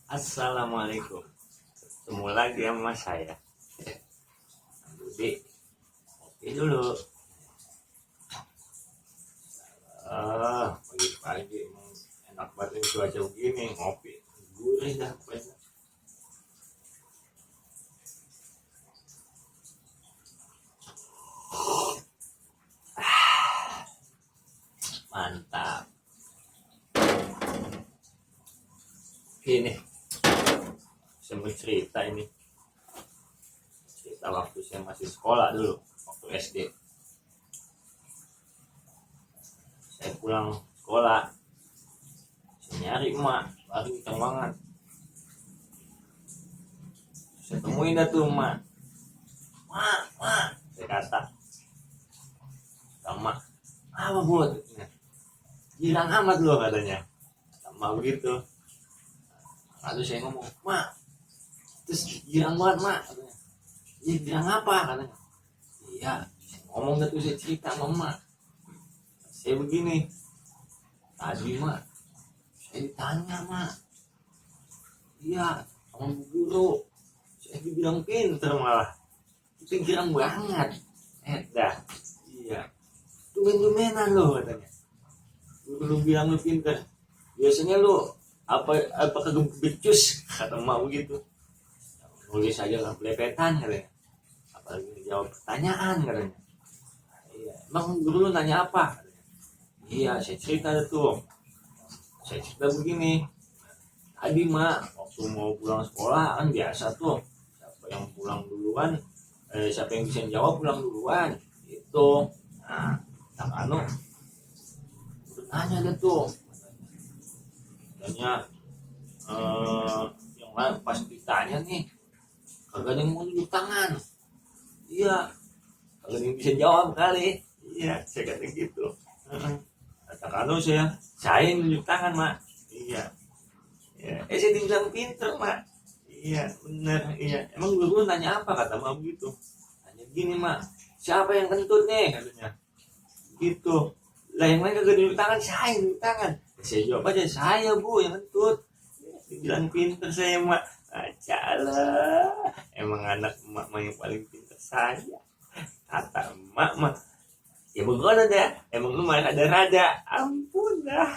Assalamualaikum. Ketemu lagi sama saya. Budi, kopi dulu. Pagi-pagi emang enak banget cuaca begini, ngopi. Gurih dah pokoknya. Mantap. Ini saya mau cerita ini. Cerita waktu saya masih sekolah dulu, waktu SD. Saya pulang sekolah, saya nyari emak, lari kencang banget. Saya temuin dah tuh emak. Mak, saya kata, sama, apa buat? Girang amat loh katanya, sama begitu. Lalu saya ngomong, mak, terus girang banget mak, katanya. Iya girang apa katanya? Iya, saya ngomong dah tuh, saya cerita sama emak. Saya begini, tadi mak, saya ditanya mak, iya sama bu guru, saya dibilang pinter malah, itu girang banget, dah, iya, tumen-tumenan loh katanya, lu bilang lu pinter, biasanya lu apa kagak becus kata emak begitu, nulis aja lah belepetan katanya, apalagi jawab pertanyaan katanya. Iya, emang guru lu nanya apa? Iya, saya cerita tuh. Saya cerita begini. Tadi mak, waktu mau pulang sekolah kan biasa tuh. Siapa yang pulang duluan, siapa yang bisa jawab pulang duluan. Itu. Nah, tak anu. Nanya deh tuh. Tanya, yang lain pas ditanya nih, kagak ada yang mau tunjuk tangan. Iya, kagak ada yang bisa jawab kali. Iya, saya kata gitu. Kata saya yang tunjuk tangan mak. Iya, ya. Saya dibilang pinter mak. Iya bener, iya. Emang guru nanya apa kata mak begitu? Tanya gini mak, siapa yang kentut nih katanya. Gitu. Lah yang lain kagak tunjuk tangan, saya yang tunjuk tangan. Saya jawab aja, saya bu yang kentut. Dibilang pinter saya mak. Acalah, emang anak emak yang paling pinter saya. Kata emak mah, ya begono dah, emang lu mah ada rada, ampun dah.